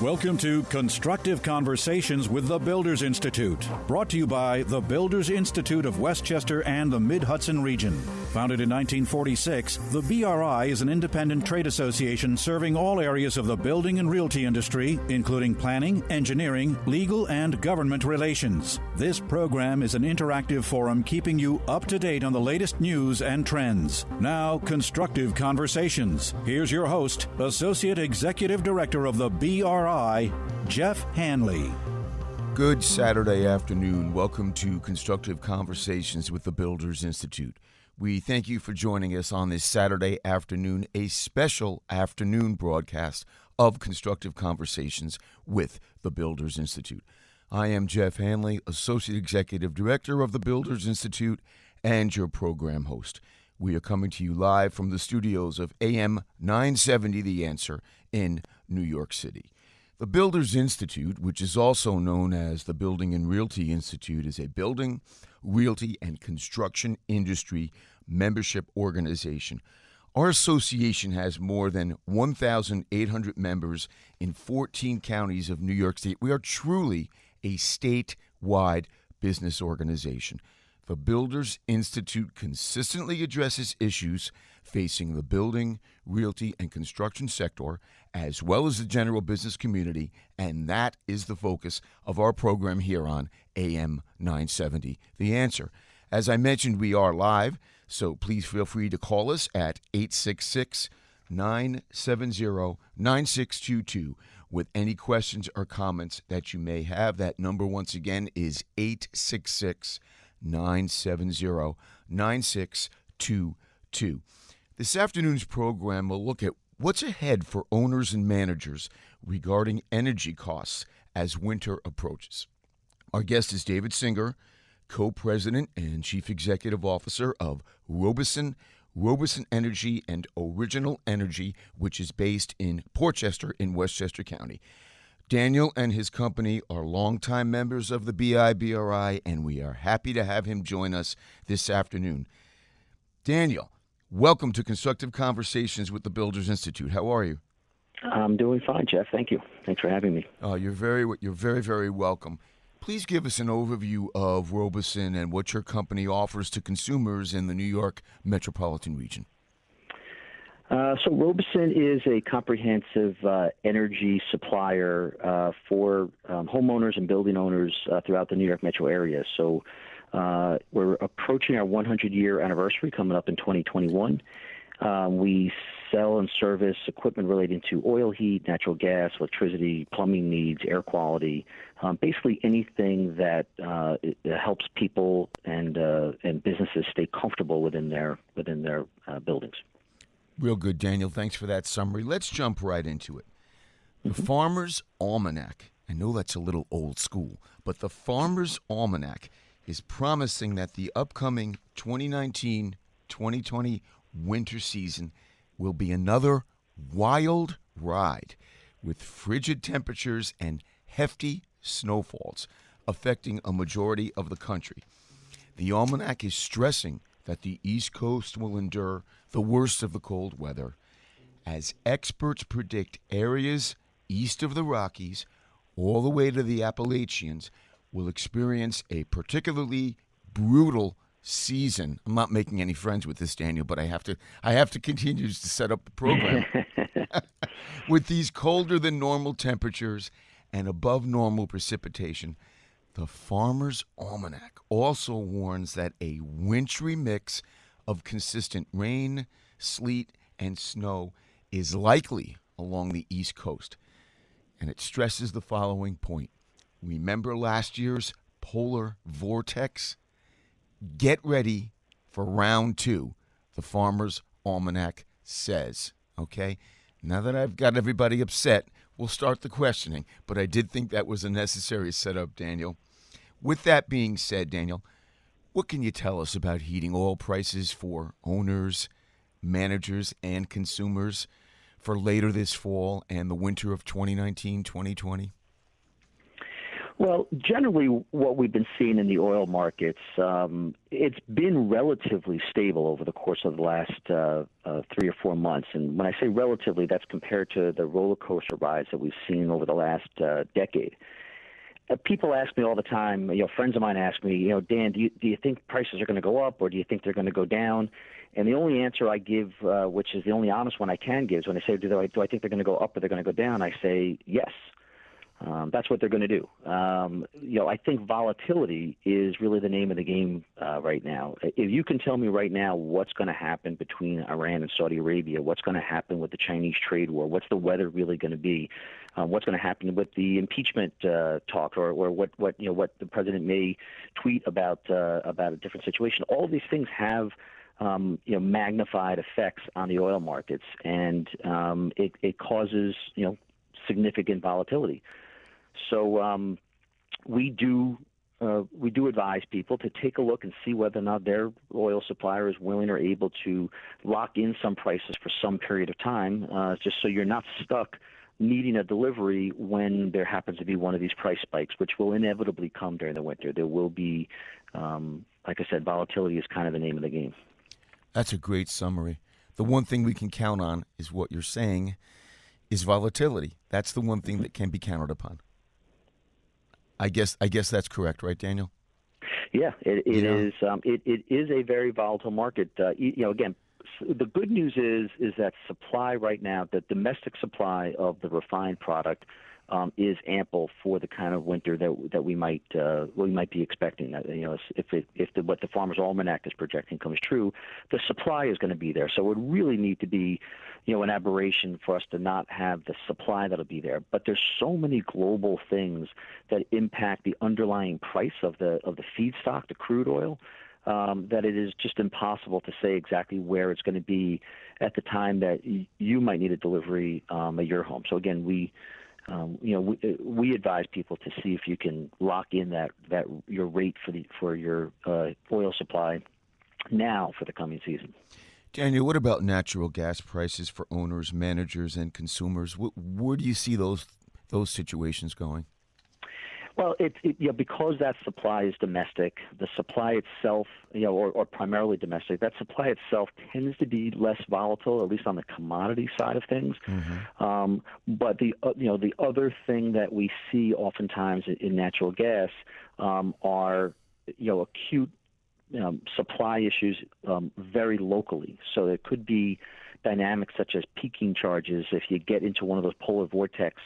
Welcome to Constructive Conversations with the Builders Institute, brought to you by the Builders Institute of Westchester and the Mid-Hudson region. Founded in 1946, the BRI is an independent trade association serving all areas of the building and realty industry, including planning, engineering, legal, and government relations. This program is an interactive forum keeping you up to date on the latest news and trends. Now, Constructive Conversations. Here's your host, Associate Executive Director of the BRI, Jeff Hanley. Good Saturday afternoon. Welcome to Constructive Conversations with the Builders Institute. We thank you for joining us on this Saturday afternoon, a special afternoon broadcast of Constructive Conversations with the Builders Institute. I am Jeff Hanley, Associate Executive Director of the Builders Institute and your program host. We are coming to you live from the studios of AM 970 The Answer in New York City. The Builders Institute, which is also known as the Building and Realty Institute, is a building, realty, and construction industry membership organization. Our association has more than 1,800 members in 14 counties of New York State. We are truly a statewide business organization. The Builders Institute consistently addresses issues facing the building, realty, and construction sector, as well as the general business community, and that is the focus of our program here on AM 970, The Answer. As I mentioned, we are live, so please feel free to call us at 866-970-9622 with any questions or comments that you may have. That number, once again, is 866-970-9622. This afternoon's program will look at what's ahead for owners and managers regarding energy costs as winter approaches. Our guest is David Singer, co-president and chief executive officer of Robison Energy and Original Energy, which is based in Portchester in Westchester County. Daniel and his company are longtime members of the BRI, and we are happy to have him join us this afternoon. Daniel, welcome to Constructive Conversations with the Builders Institute. How are you? I'm doing fine, Jeff. Thank you. Thanks for having me. You're very, very welcome. Please give us an overview of Robison and what your company offers to consumers in the New York metropolitan region. So Robison is a comprehensive energy supplier for homeowners and building owners throughout the New York metro area. So we're approaching our 100-year anniversary coming up in 2021. We sell and service equipment relating to oil heat, natural gas, electricity, plumbing needs, air quality, basically anything that helps people and businesses stay comfortable within their buildings. Real good, Daniel. Thanks for that summary. Let's jump right into it. The Farmer's Almanac, I know that's a little old school, but the Farmer's Almanac is promising that the upcoming 2019-2020 winter season will be another wild ride with frigid temperatures and hefty snowfalls affecting a majority of the country. The Almanac is stressing that the East Coast will endure the worst of the cold weather, as experts predict areas east of the Rockies all the way to the Appalachians will experience a particularly brutal season. I'm not making any friends with this, Daniel, but I have to continue to set up the program. With these colder than normal temperatures and above normal precipitation, the Farmer's Almanac also warns that a wintry mix of consistent rain, sleet, and snow is likely along the East Coast. And it stresses the following point. Remember last year's polar vortex? Get ready for round 2, the Farmer's Almanac says. Okay? Now that I've got everybody upset, we'll start the questioning. But I did think that was a necessary setup, Daniel. With that being said, Daniel, what can you tell us about heating oil prices for owners, managers, and consumers for later this fall and the winter of 2019-2020? Well, generally, what we've been seeing in the oil markets, it's been relatively stable over the course of the last 3 or 4 months. And when I say relatively, that's compared to the roller coaster rides that we've seen over the last decade. People ask me all the time, friends of mine ask me, Dan, do you think prices are going to go up, or do you think they're going to go down? And the only answer I give, which is the only honest one I can give, is when I say, do I think they're going to go up or they're going to go down, I say yes. That's what they're going to do. I think volatility is really the name of the game right now. If you can tell me right now what's going to happen between Iran and Saudi Arabia, what's going to happen with the Chinese trade war, what's the weather really going to be, what's going to happen with the impeachment talk, or what the president may tweet about a different situation. All these things have magnified effects on the oil markets, and it causes significant volatility. So we do advise people to take a look and see whether or not their oil supplier is willing or able to lock in some prices for some period of time, just so you're not stuck needing a delivery when there happens to be one of these price spikes, which will inevitably come during the winter. There will be, like I said, volatility is kind of the name of the game. That's a great summary. The one thing we can count on is what you're saying is volatility. That's the one thing that can be counted upon. I guess that's correct, right, Daniel? Yeah, it is. It is a very volatile market. Again, the good news is that supply right now, the domestic supply of the refined product, is ample for the kind of winter that we might be expecting. If what the Farmer's Almanac is projecting comes true, the supply is going to be there. So it would really need to be, an aberration for us to not have the supply that'll be there. But there's so many global things that impact the underlying price of the feedstock, the crude oil, that it is just impossible to say exactly where it's going to be at the time that you might need a delivery at your home. So again, we advise people to see if you can lock in that your rate for your oil supply now for the coming season. Daniel, what about natural gas prices for owners, managers, and consumers? Where do you see those situations going? Well, because that supply is domestic, the supply itself, or primarily domestic, that supply itself tends to be less volatile, at least on the commodity side of things. Mm-hmm. But the other thing that we see oftentimes in natural gas are acute supply issues very locally. So there could be dynamics such as peaking charges if you get into one of those polar vortex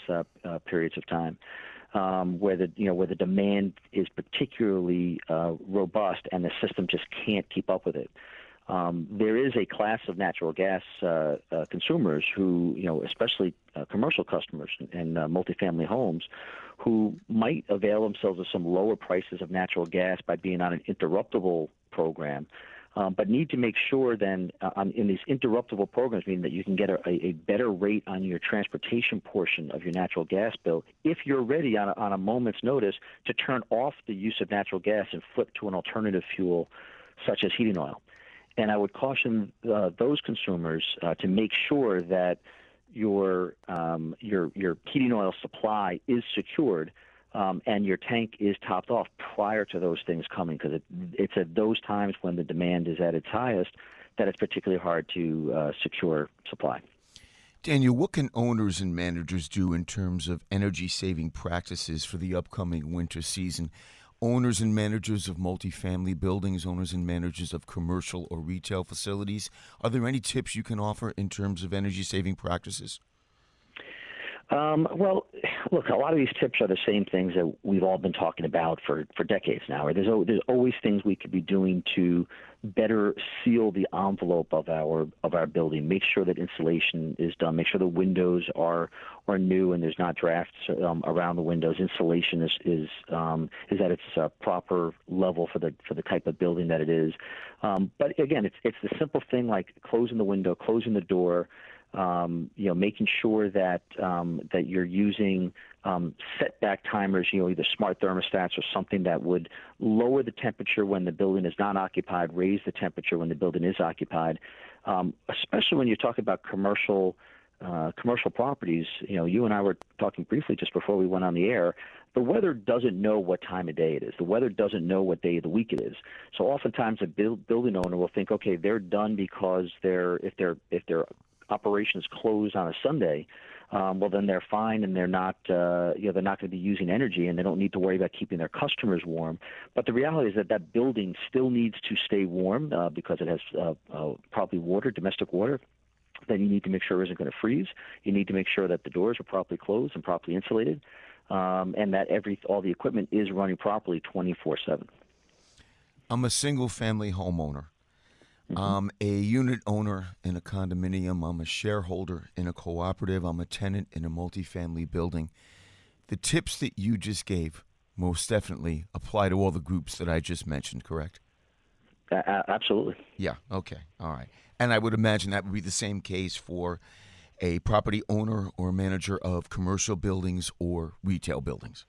periods of time. Where the demand is particularly robust and the system just can't keep up with it. There is a class of natural gas consumers who, especially commercial customers and multifamily homes, who might avail themselves of some lower prices of natural gas by being on an interruptible program. But need to make sure then in these interruptible programs, meaning that you can get a better rate on your transportation portion of your natural gas bill if you're ready on a moment's notice to turn off the use of natural gas and flip to an alternative fuel such as heating oil. And I would caution those consumers to make sure that your heating oil supply is secured and your tank is topped off prior to those things coming, because it's at those times when the demand is at its highest that it's particularly hard to secure supply. Daniel, what can owners and managers do in terms of energy-saving practices for the upcoming winter season? Owners and managers of multifamily buildings, owners and managers of commercial or retail facilities, are there any tips you can offer in terms of energy-saving practices? Well, look, a lot of these tips are the same things that we've all been talking about for decades now. There's always things we could be doing to better seal the envelope of our building, make sure that insulation is done, make sure the windows are new and there's not drafts around the windows. Insulation is at its proper level for the type of building that it is. But again, it's the simple thing like closing the window, closing the door. Making sure that you're using setback timers, either smart thermostats or something that would lower the temperature when the building is not occupied, raise the temperature when the building is occupied. Especially when you talk about commercial properties. You and I were talking briefly just before we went on the air. the weather doesn't know what time of day it is. The weather doesn't know what day of the week it is. So oftentimes a building owner will think, okay, they're done because if their operations close on a Sunday, well, then they're fine, and they're not they're not going to be using energy, and they don't need to worry about keeping their customers warm. But the reality is that building still needs to stay warm because it has probably water, domestic water. Then you need to make sure it isn't going to freeze. You need to make sure that the doors are properly closed and properly insulated, and that all the equipment is running properly 24/7. I'm a single-family homeowner. I'm a unit owner in a condominium. I'm a shareholder in a cooperative. I'm a tenant in a multifamily building. The tips that you just gave most definitely apply to all the groups that I just mentioned, correct? Absolutely. Yeah, okay, all right. And I would imagine that would be the same case for a property owner or manager of commercial buildings or retail buildings.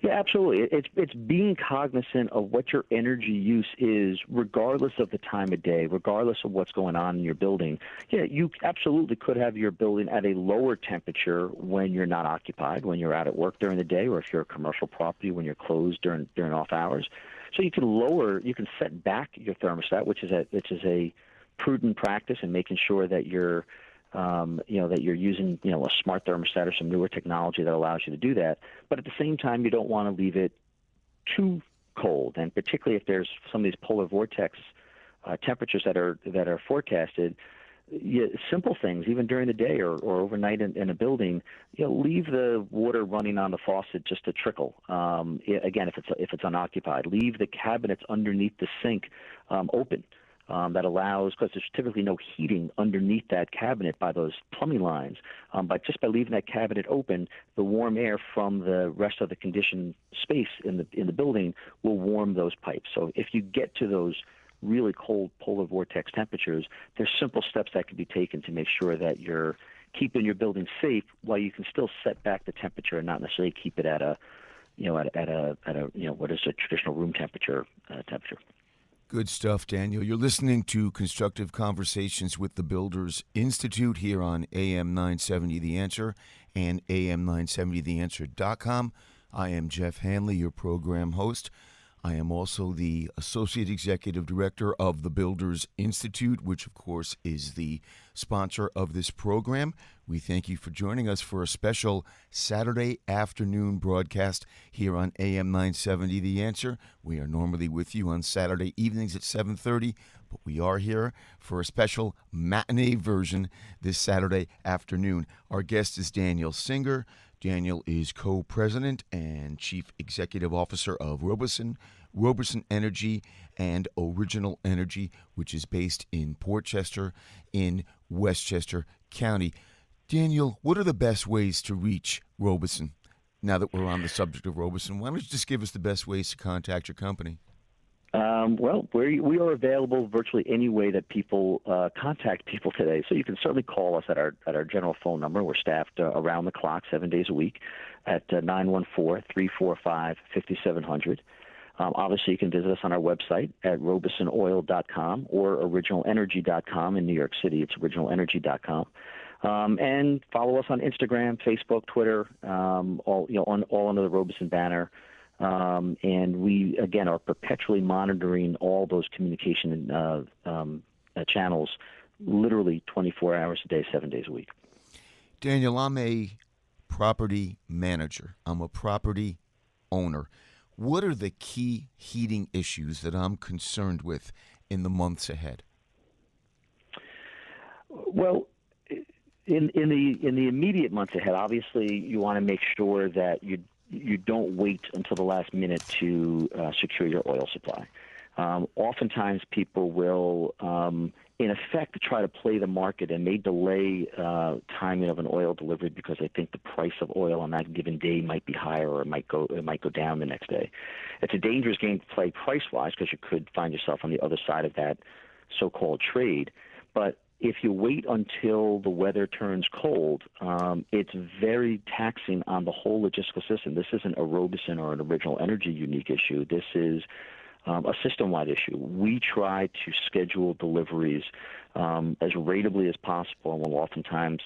Yeah, absolutely. It's being cognizant of what your energy use is, regardless of the time of day, regardless of what's going on in your building. Yeah, you absolutely could have your building at a lower temperature when you're not occupied, when you're out at work during the day, or if you're a commercial property when you're closed during off hours. So you can set back your thermostat, which is a prudent practice, in making sure that you're that you're using, a smart thermostat or some newer technology that allows you to do that. But at the same time, you don't want to leave it too cold, and particularly if there's some of these polar vortex temperatures that are forecasted. Simple things, even during the day or overnight in a building, leave the water running on the faucet just a trickle. Again, if it's unoccupied, leave the cabinets underneath the sink open. That allows, because there's typically no heating underneath that cabinet by those plumbing lines. But just by leaving that cabinet open, the warm air from the rest of the conditioned space in the building will warm those pipes. So if you get to those really cold polar vortex temperatures, there's simple steps that can be taken to make sure that you're keeping your building safe while you can still set back the temperature and not necessarily keep it at a what is a traditional room temperature. Good stuff, Daniel. You're listening to Constructive Conversations with the Builders Institute here on AM 970 The Answer and AM970theanswer.com. I am Jeff Hanley, your program host. I am also the Associate Executive Director of the Builders Institute, which, of course, is the sponsor of this program. We thank you for joining us for a special Saturday afternoon broadcast here on AM 970 The Answer. We are normally with you on Saturday evenings at 7:30, but we are here for a special matinee version this Saturday afternoon. Our guest is Daniel Singer. Daniel is co-president and chief executive officer of Robison Energy and Original Energy, which is based in Portchester in Westchester County. Daniel, what are the best ways to reach Robison? Now that we're on the subject of Robison, why don't you just give us the best ways to contact your company? Well, we are available virtually any way that people contact people today. So you can certainly call us at our general phone number. We're staffed around the clock 7 days a week at 914-345-5700. Obviously, you can visit us on our website at robisonoil.com or originalenergy.com. In New York City, it's originalenergy.com. And follow us on Instagram, Facebook, Twitter, all under the Robison banner. And we, again, are perpetually monitoring all those communication channels, literally 24 hours a day, 7 days a week. Daniel, I'm a property manager. I'm a property owner. What are the key heating issues that I'm concerned with in the months ahead? Well, in the immediate months ahead, obviously, you want to make sure that you don't wait until the last minute to secure your oil supply. Oftentimes, people will, in effect, try to play the market, and may delay timing of an oil delivery because they think the price of oil on that given day might be higher, or it might go down the next day. It's a dangerous game to play price-wise, because you could find yourself on the other side of that so-called trade. But if you wait until the weather turns cold, it's very taxing on the whole logistical system. This isn't a Robison or an Original Energy unique issue. This is a system-wide issue. We try to schedule deliveries as ratably as possible, and we'll oftentimes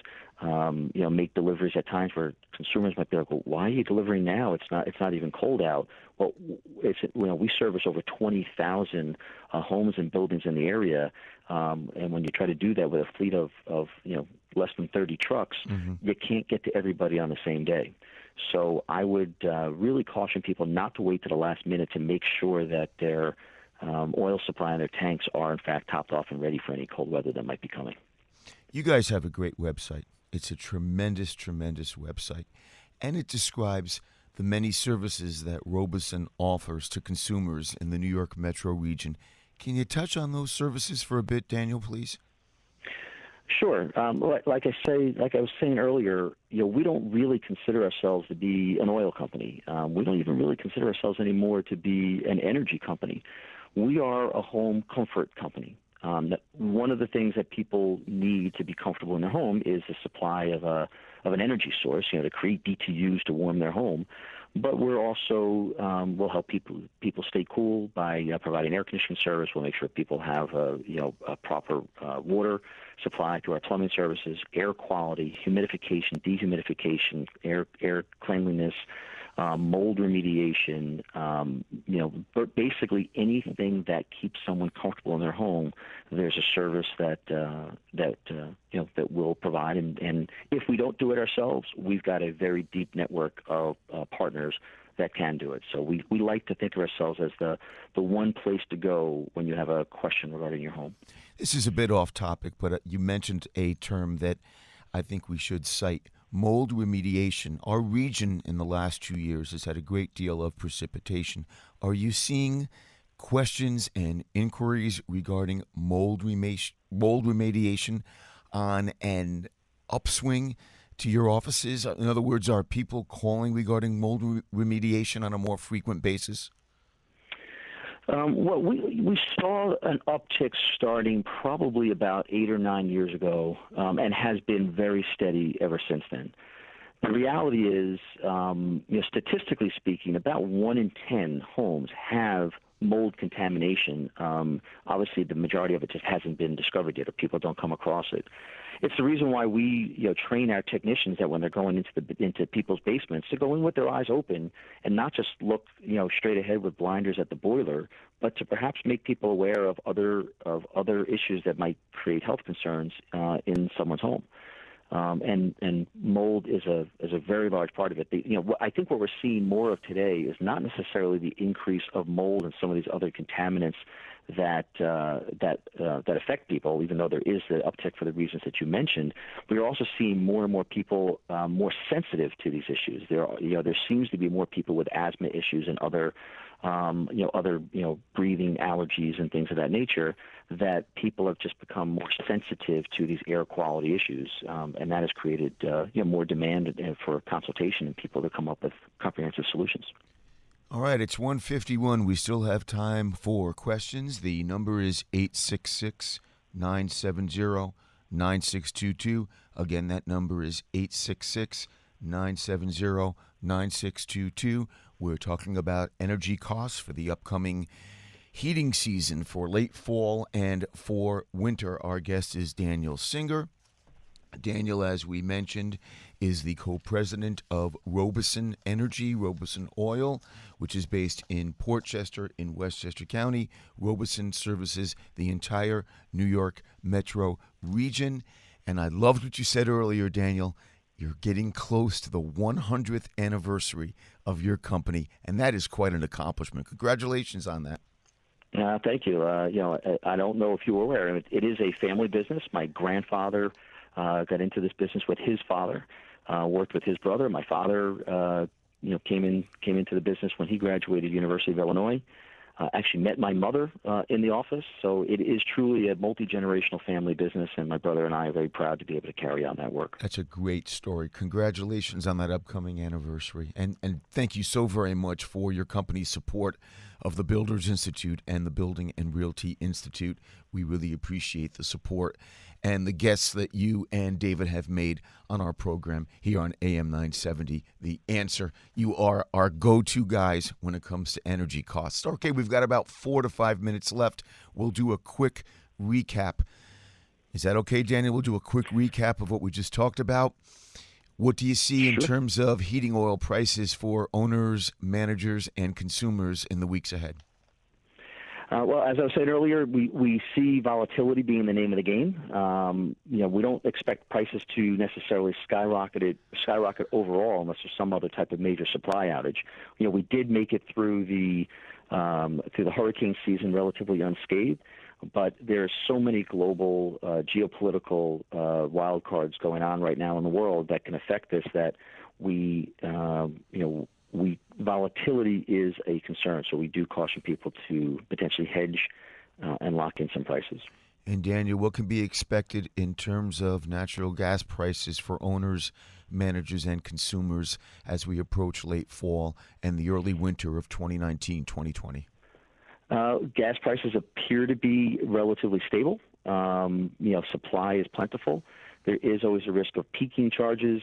make deliveries at times where consumers might be like, well, why are you delivering now? It's not even cold out. Well, we service over 20,000 homes and buildings in the area, and when you try to do that with a fleet of less than 30 trucks, you can't get to everybody on the same day. So I would really caution people not to wait to the last minute to make sure that their oil supply and their tanks are, in fact, topped off and ready for any cold weather that might be coming. You guys have a great website. It's a tremendous, tremendous website, and it describes the many services that Robison offers to consumers in the New York metro region. Can you touch on those services for a bit, Daniel, please? Sure. Like I was saying earlier, we don't really consider ourselves to be an oil company. We don't even really consider ourselves anymore to be an energy company. We are a home comfort company. One of the things that people need to be comfortable in their home is the supply of an energy source, to create BTUs to warm their home. But we're also will help people stay cool by providing air conditioning service. We'll make sure people have a proper water supply through our plumbing services, air quality, humidification, dehumidification, air cleanliness, mold remediation. But basically anything that keeps someone comfortable in their home, there's a service that we'll provide. And if we don't do it ourselves, we've got a very deep network of partners that can do it. So we like to think of ourselves as the one place to go when you have a question regarding your home. This is a bit off topic, but you mentioned a term that I think we should cite: mold remediation. Our region in the last 2 years has had a great deal of precipitation. Are you seeing questions and inquiries regarding mold remediation on an upswing to your offices? In other words, are people calling regarding mold remediation on a more frequent basis? Well, we saw an uptick starting probably about 8 or 9 years ago, and has been very steady ever since then. The reality is, statistically speaking, about 1 in 10 homes have mold contamination. Obviously, the majority of it just hasn't been discovered yet, or people don't come across it. It's the reason why we train our technicians that when they're going into people's basements to go in with their eyes open and not just look straight ahead with blinders at the boiler, but to perhaps make people aware of other issues that might create health concerns in someone's home. And mold is a very large part of it. I think what we're seeing more of today is not necessarily the increase of mold and some of these other contaminants that affect people, even though there is the uptick for the reasons that you mentioned. We're also seeing more and more people more sensitive to these issues. There seems to be more people with asthma issues and other breathing allergies and things of that nature, that people have just become more sensitive to these air quality issues, and that has created more demand for consultation and people to come up with comprehensive solutions. All right, it's 1:51. We still have time for questions. The number is 866-970-9622. Again, that number is 866-970-9622. We're talking about energy costs for the upcoming heating season for late fall and for winter. Our guest is Daniel Singer. Daniel, as we mentioned, is the co-president of Robison Energy, Robison Oil, which is based in Portchester in Westchester County. Robison services the entire New York metro region. And I loved what you said earlier, Daniel. You're getting close to the 100th anniversary of your company, and that is quite an accomplishment. Congratulations on that. Thank you. I don't know if you were aware. It is a family business. My grandfather got into this business with his father, worked with his brother. My father, came into the business when he graduated University of Illinois. Actually met my mother in the office. So it is truly a multi-generational family business, and my brother and I are very proud to be able to carry on that work. That's a great story. Congratulations on that upcoming anniversary. And thank you so very much for your company's support of the Builders Institute and the Building and Realty Institute. We really appreciate the support and the guests that you and David have made on our program here on AM 970. The Answer. You are our go-to guys when it comes to energy costs. Okay, we've got about 4 to 5 minutes left. We'll do a quick recap. Is that okay, Daniel? We'll do a quick recap of what we just talked about. What do you see in terms of heating oil prices for owners, managers, and consumers in the weeks ahead? Well, as I was saying earlier, we see volatility being the name of the game. We don't expect prices to necessarily skyrocket overall unless there's some other type of major supply outage. We did make it through the hurricane season relatively unscathed, but there's so many global geopolitical wild cards going on right now in the world that can affect this that volatility is a concern, so we do caution people to potentially hedge and lock in some prices. And Daniel, what can be expected in terms of natural gas prices for owners, managers, and consumers as we approach late fall and the early winter of 2019-2020? Gas prices appear to be relatively stable. Supply is plentiful. There is always a risk of peaking charges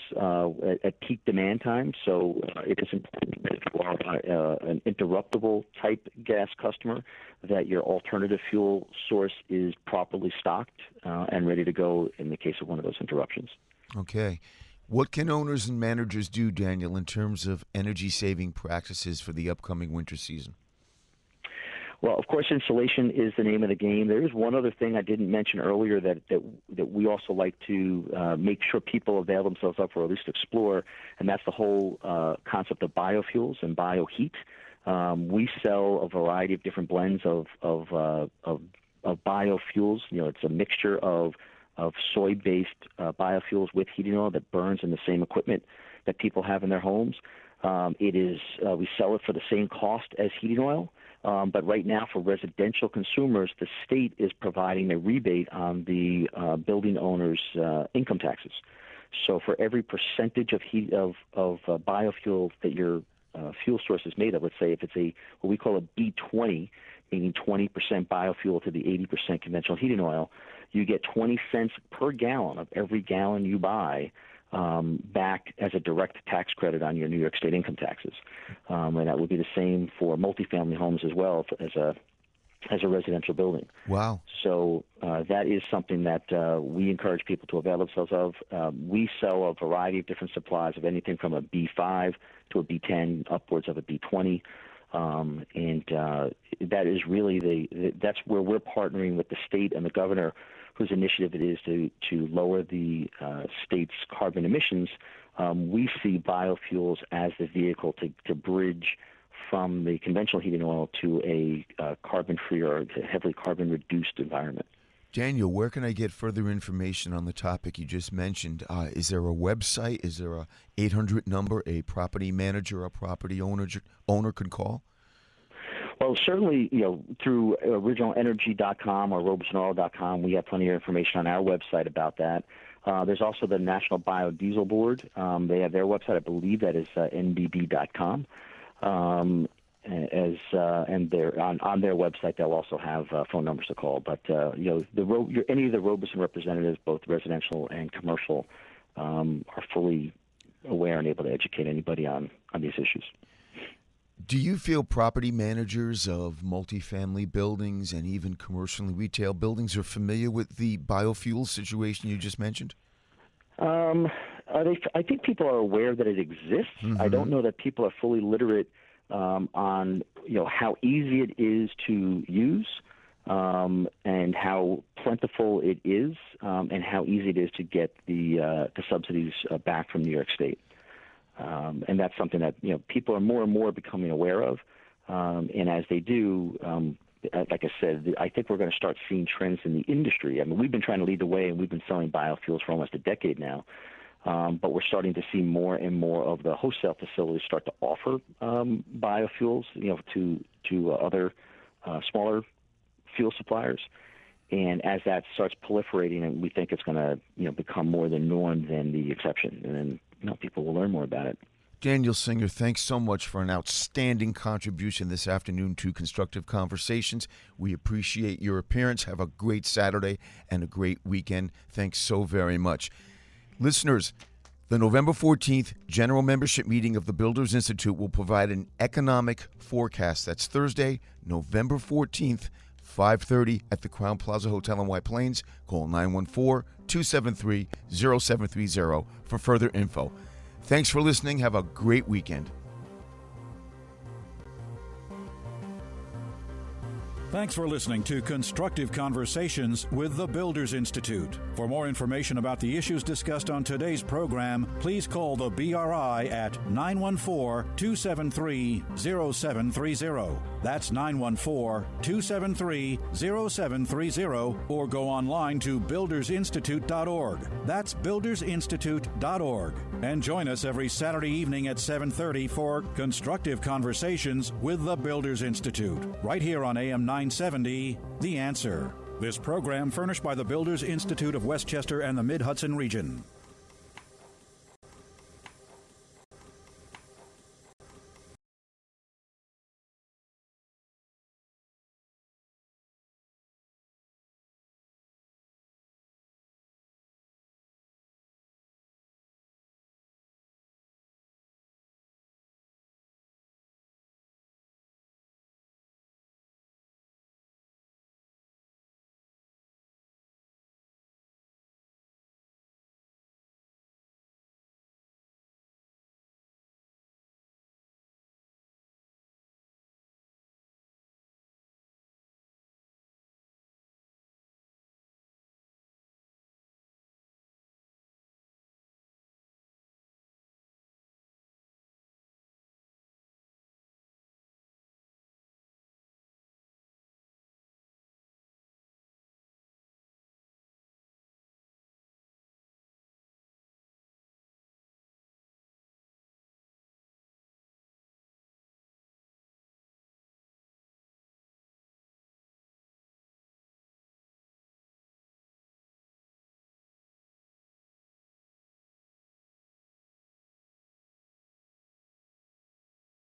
at peak demand time, so it is important that if you are an interruptible type gas customer, that your alternative fuel source is properly stocked and ready to go in the case of one of those interruptions. Okay. What can owners and managers do, Daniel, in terms of energy-saving practices for the upcoming winter season? Well, of course, insulation is the name of the game. There is one other thing I didn't mention earlier that we also like to make sure people avail themselves of, or at least explore, and that's the whole concept of biofuels and bioheat. We sell a variety of different blends of biofuels. It's a mixture of soy-based biofuels with heating oil that burns in the same equipment that people have in their homes. We sell it for the same cost as heating oil. But right now, for residential consumers, the state is providing a rebate on the building owner's income taxes. So for every percentage of biofuel that your fuel source is made of, let's say if it's what we call a B20, meaning 20% biofuel to the 80% conventional heating oil, you get 20 cents per gallon of every gallon you buy back as a direct tax credit on your New York State income taxes. And that would be the same for multifamily homes as well as a residential building. Wow. So that is something that we encourage people to avail themselves of. We sell a variety of different supplies of anything from a B5 to a B10, upwards of a B20. And that is really that's where we're partnering with the state and the governor, whose initiative it is to lower the state's carbon emissions. We see biofuels as the vehicle to bridge from the conventional heating oil to a carbon-free or heavily carbon-reduced environment. Daniel, where can I get further information on the topic you just mentioned? Is there a website? Is there a 800 number a property manager or property owner can call? Well, certainly, through originalenergy.com or robisonoil.com, we have plenty of information on our website about that. There's also the National Biodiesel Board. They have their website. I believe that is nbb.com. And they're on their website, they'll also have phone numbers to call. But any of the Robison representatives, both residential and commercial, are fully aware and able to educate anybody on these issues. Do you feel property managers of multifamily buildings and even commercial and retail buildings are familiar with the biofuel situation you just mentioned? I think people are aware that it exists. Mm-hmm. I don't know that people are fully literate on how easy it is to use and how plentiful it is and how easy it is to get the subsidies back from New York State. And that's something that people are more and more becoming aware of. And as they do, like I said, I think we're going to start seeing trends in the industry. I mean, we've been trying to lead the way, and we've been selling biofuels for almost a decade now. But we're starting to see more and more of the wholesale facilities start to offer biofuels, to other smaller fuel suppliers. And as that starts proliferating, and we think it's going to become more the norm than the exception, and then people will learn more about it. Daniel Singer, thanks so much for an outstanding contribution this afternoon to Constructive Conversations. We appreciate your appearance. Have a great Saturday and a great weekend. Thanks so very much. Listeners, the November 14th general membership meeting of the Builders Institute will provide an economic forecast. That's Thursday, November 14th, 5:30 at the Crowne Plaza Hotel in White Plains. Call 914-273-0730 for further info. Thanks for listening. Have a great weekend. Thanks for listening to Constructive Conversations with the Builders Institute. For more information about the issues discussed on today's program, please call the BRI at 914-273-0730. That's 914-273-0730, or go online to buildersinstitute.org. That's buildersinstitute.org. And join us every Saturday evening at 7:30 for Constructive Conversations with the Builders Institute, right here on AM 970, The Answer. This program furnished by the Builders Institute of Westchester and the Mid-Hudson region.